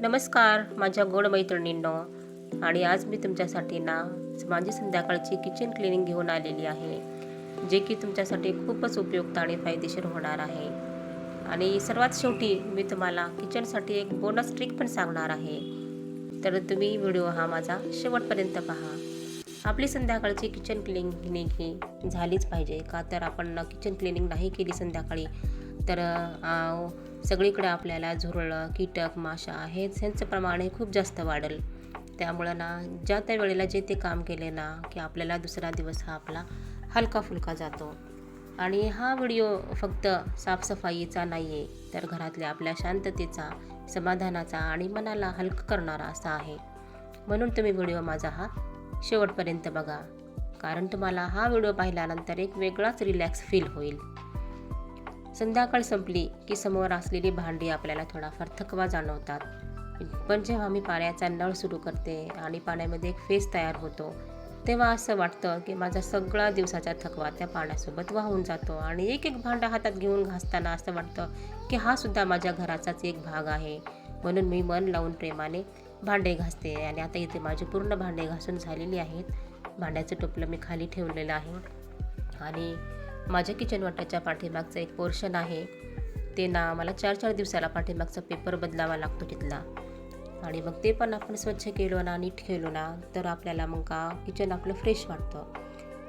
नमस्कार माझ्या गोड मैत्रिणींनो. आणि आज मी तुमच्यासाठी माझी संध्याकाळची किचन क्लिनिंग घेऊन आलेली आहे, जे की तुमच्यासाठी खूपच उपयुक्त आणि फायदेशीर होणार आहे. आणि सर्वात शेवटी मी तुम्हाला किचनसाठी एक बोनस ट्रिक पण सांगणार आहे, तर तुम्ही व्हिडिओ हा माझा शेवटपर्यंत पहा. आपली संध्याकाळची किचन क्लिनिंग ही झालीच पाहिजे का, तर आपण किचन क्लिनिंग नाही केली संध्याकाळी तर सगळीकडे आपल्याला झुरळं, कीटक, माशा ह्यांचं प्रमाण हे खूप जास्त वाढेल. त्यामुळं ज्या त्या वेळेला जे ते काम केले की आपल्याला दुसरा दिवस हा आपला हलका फुलका जातो. आणि हा व्हिडिओ फक्त साफसफाईचा नाही आहे, तर घरातल्या आपल्या शांततेचा, समाधानाचा आणि मनाला हलकं करणारा असा आहे. म्हणून तुम्ही व्हिडिओ माझा हा शेवटपर्यंत बघा, कारण तुम्हाला हा व्हिडिओ पाहिल्यानंतर एक वेगळाच रिलॅक्स फील होईल. संध्याकाळ संपली की समोर असलेली भांडी आपल्याला थोडाफार थकवा जाणवतात, पण जेव्हा मी पाण्याचा नळ सुरू करते आणि पाण्यामध्ये एक फेस तयार होतो, तेव्हा असं वाटतं की माझा सगळा दिवसाचा थकवा त्या पाण्यासोबत वाहून जातो. आणि एक एक भांडं हातात घेऊन घासताना असं वाटतं की हा सुद्धा माझ्या घराचाच एक भाग आहे. म्हणून मी मन लावून प्रेमाने भांडे घासते. आणि आता इथे माझी पूर्ण भांडे घासून झालेली आहेत. भांड्याचं टोपलं मी खाली ठेवलेलं आहे. आणि माझ्या किचन वाट्याच्या पाठीमागचं एक पोर्शन आहे, ते मला 4-4 दिवसाला पाठीमागचा पेपर बदलावा लागतो तिथला. आणि मग ते पण आपण स्वच्छ केलं नीट केलं तर आपल्याला मग किचन आपलं फ्रेश वाटतं.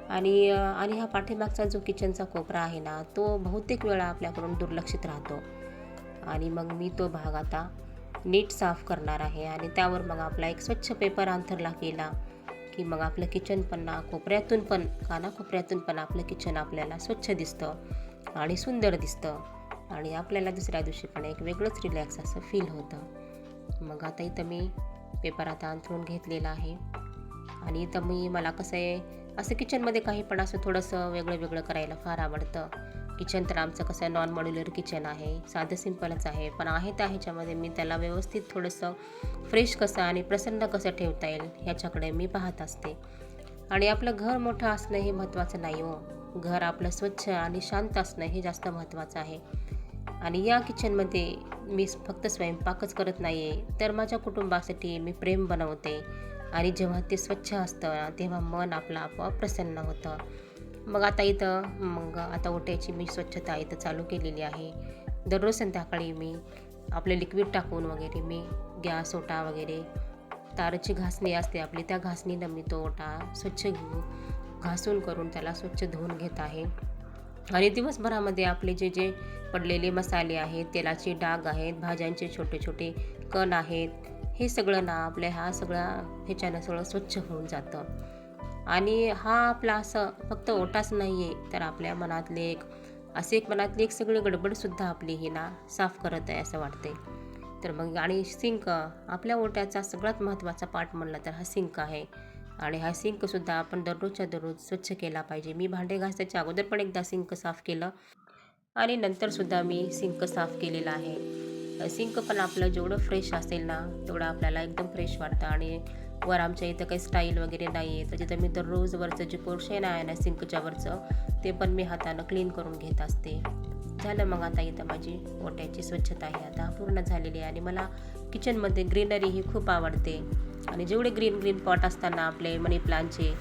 आणि हा पाठीमागचा जो किचनचा कोपरा आहे तो बहुतेक वेळा आपल्याकडून दुर्लक्षित राहतो. आणि मग मी तो भाग आता नीट साफ करणार आहे. आणि त्यावर मग आपला एक स्वच्छ पेपर अंथरला केला की मग आपलं किचन पण कानाकोपऱ्यातून पण आपलं किचन आपल्याला स्वच्छ दिसतं आणि सुंदर दिसतं. आणि आपल्याला दुसऱ्या दिवशी पण एक वेगळंच रिलॅक्स असं फील होतं. मग आता इथं मी पेपर आता अंथरून घेतलेला आहे. आणि इथं मला कसं आहे, असं किचनमध्ये काही पण असं थोडंसं वेगळं करायला फार आवडतं. किचन तर आमचं कसं नॉन मॉड्युलर किचन आहे, साधं सिंपलच आहे, पण आहे त्या ह्याच्यामध्ये मी त्याला व्यवस्थित थोडंसं फ्रेश कसं आणि प्रसन्न कसं ठेवता येईल ह्याच्याकडे मी पाहत असते. आणि आपलं घर मोठं असणं हे महत्त्वाचं नाही हो, घर आपलं स्वच्छ आणि शांत असणं हे जास्त महत्त्वाचं आहे. आणि या किचनमध्ये मी फक्त स्वयंपाकच करत नाही आहे, तर माझ्या कुटुंबासाठी मी प्रेम बनवते. आणि जेव्हा ते स्वच्छ असतं तेव्हा मन आपलं आपोआप प्रसन्न होतं. मग आता ओट्याची मी स्वच्छता इथं चालू केलेली आहे. दररोज संध्याकाळी मी आपले लिक्विड टाकून वगैरे मी गॅस ओटा वगैरे ताराची घासणी असते आपली, त्या घासणीनं मी तो ओटा स्वच्छ घासून करून त्याला स्वच्छ धुवून घेत आहे. आणि दिवसभरामध्ये आपले जे पडलेले मसाले आहेत, तेलाचे डाग आहेत, भाज्यांचे छोटे छोटे कण आहेत, हे सगळं आपल्या ह्याच्यानं सगळं स्वच्छ होऊन जातं. आणि हा आपला असं फक्त ओटाच नाही आहे, तर आपल्या मनातली एक सगळी गडबडसुद्धा आपली ही साफ करत आहे असं वाटते. तर मग आणि सिंक आपल्या ओट्याचा सगळ्यात महत्त्वाचा पार्ट म्हणलं तर हा सिंक आहे. आणि हा सिंकसुद्धा आपण दररोजच्या दररोज स्वच्छ केला पाहिजे. मी भांडे घासायच्या अगोदर पण एकदा सिंक साफ केलं आणि नंतरसुद्धा मी सिंक साफ केलेला आहे. सिंक पण आपलं जेवढं फ्रेश असेल तेवढं आपल्याला एकदम फ्रेश वाटतं. आणि वर आमच्या इथं काही स्टाईल वगैरे नाही आहे, तर जिथं मी दररोज वरचं जे पोर्शन आहे सिंकच्या वरचं ते पण मी हातानं क्लीन करून घेत असते. झालं. मग आता इथं माझी ओट्याची स्वच्छता ही आता पूर्ण झालेली आहे. आणि मला किचनमध्ये ग्रीनरी ही खूप आवडते. आणि जेवढे ग्रीन पॉट असतात आपले मनी प्लांटचे,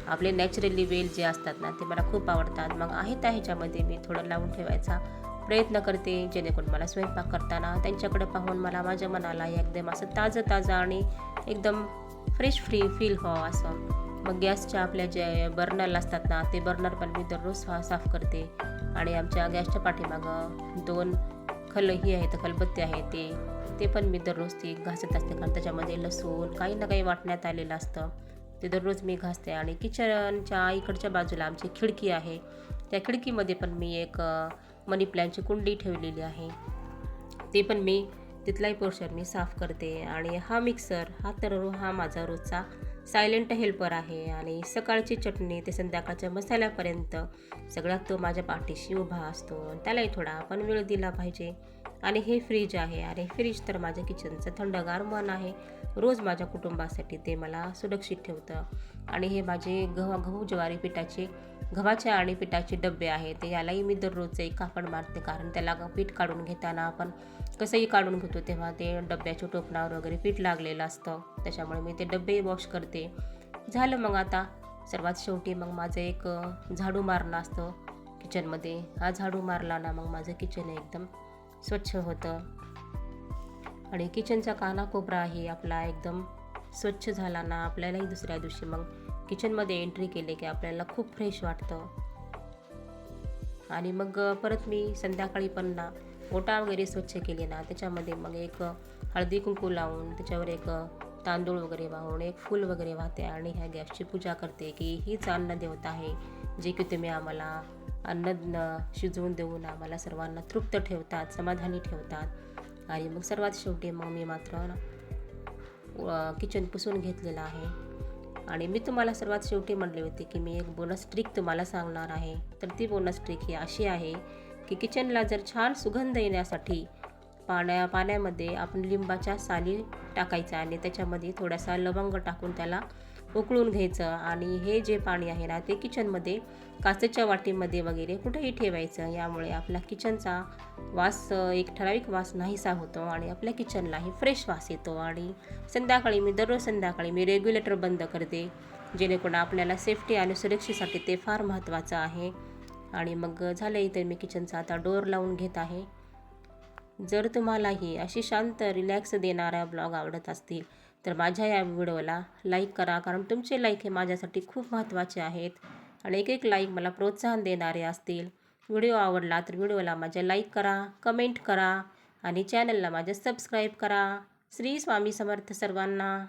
आपले नॅचरली वेल जे असतात ते मला खूप आवडतात. मग त्या ह्याच्यामध्ये मी थोडं लावून ठेवायचा प्रयत्न करते, जेणेकरून मला स्वयंपाक करताना त्यांच्याकडे पाहून माझ्या मनाला एकदम असं ताजं आणि एकदम फ्रेश फील व्हावं असं. मग गॅसच्या आपल्या जे बर्नर असतात ते बर्नर पण मी दररोज साफ करते. आणि आमच्या गॅसच्या पाठीमागं 2 खलबत्ते आहेत, ते पण मी दररोज ती घासत असते, कारण त्याच्यामध्ये लसूण काही ना काही वाटण्यात आलेलं असतं, ते दररोज मी घासते. आणि किचनच्या इकडच्या बाजूला आमची खिडकी आहे, त्या खिडकीमध्ये पण मी एक मनी प्लॅनची कुंडी ठेवलेली आहे, ते पण मी तिथलाही पोर्शन मी साफ करते. आणि हा मिक्सर हा माझा रोजचा सायलेंट हेल्पर आहे. आणि सकाळची चटणी ते संध्याकाळच्या मसाल्यापर्यंत सगळ्यात तो माझ्या पाठीशी उभा असतो, त्यालाही थोडा आपण वेळ दिला पाहिजे. आणि हे फ्रीज आहे, आणि फ्रीज तर माझ्या किचनचं थंडगार मन आहे. रोज माझ्या कुटुंबासाठी ते मला सुरक्षित ठेवतं. आणि हे माझे गव्हाच्या आणि पिठाचे डबे आहेत, ते यालाही मी दररोज एक कापड मारते, कारण त्याला पीठ काढून घेताना आपण कसंही काढून घेतो तेव्हा ते डब्याच्या टोपणावर वगैरे पीठ लागलेलं असतं, त्याच्यामुळे मी ते डब्बेही वॉश करते. झालं मग आता सर्वात शेवटी मग माझं एक झाडू मारणं असतं किचनमध्ये. हा झाडू मारला ना मग माझं किचन एकदम स्वच्छ होतं आणि किचनचा कानाकोपराही आपला एकदम स्वच्छ झाला ना, आपल्यालाही दुसऱ्या दिवशी मग किचनमध्ये एंट्री केली की आपल्याला खूप फ्रेश वाटतं. आणि मग परत मी संध्याकाळी पण ना ओटा वगैरे स्वच्छ केले ना, त्याच्यामध्ये मग एक हळदी कुंकू लावून त्याच्यावर एक तांदूळ वगैरे वाहून एक फूल वगैरे वाहते आणि ह्या गॅसची पूजा करते की हीच अन्न देवता आहे, जे की तुम्ही आम्हाला अन्न शिजवून देऊन आम्हाला सर्वांना तृप्त ठेवतात, समाधानी ठेवतात. आणि मग सर्वात शेवटी मग मी मात्र किचन पुसून घेतलेलं आहे. आणि मी तुम्हाला सर्वात शेवटी म्हटले होते की मी एक बोनस ट्रिक तुम्हाला सांगणार आहे. तर ती बोनस ट्रिक ही अशी आहे की किचनला जर छान सुगंध येण्यासाठी पाण्यामध्ये आपण लिंबाच्या साली टाकायचा आणि त्याच्यामध्ये थोडासा लवंग टाकून त्याला उकळून घ्यायचं. आणि हे जे पाणी आहे ना ते किचनमध्ये काचेच्या वाटीमध्ये वगैरे कुठेही ठेवायचं. यामुळे आपला किचनचा वास एक ठराविक वास नाहीसा होतो आणि आपल्या किचनलाही फ्रेश वास येतो. आणि दररोज संध्याकाळी मी रेग्युलेटर बंद करते, जेणेकरून आपल्याला सेफ्टी आणि सुरक्षेसाठी ते फार महत्त्वाचं आहे. आणि मग झालं इथे मी किचनचा आता डोअर लावून घेत आहे. जर तुम्हालाही अशी शांत रिलॅक्स देणारा ब्लॉग आवडत असतील तर माझ्या या व्हिडिओला लाईक करा, कारण तुमचे लाईक हे माझ्यासाठी खूप महत्त्वाचे आहेत आणि एक लाईक मला प्रोत्साहन देणारे असतील. व्हिडिओ आवडला तर व्हिडिओला माझ्या लाईक करा, कमेंट करा आणि चॅनलला माझ्या सबस्क्राईब करा. श्री स्वामी समर्थ सर्वांना.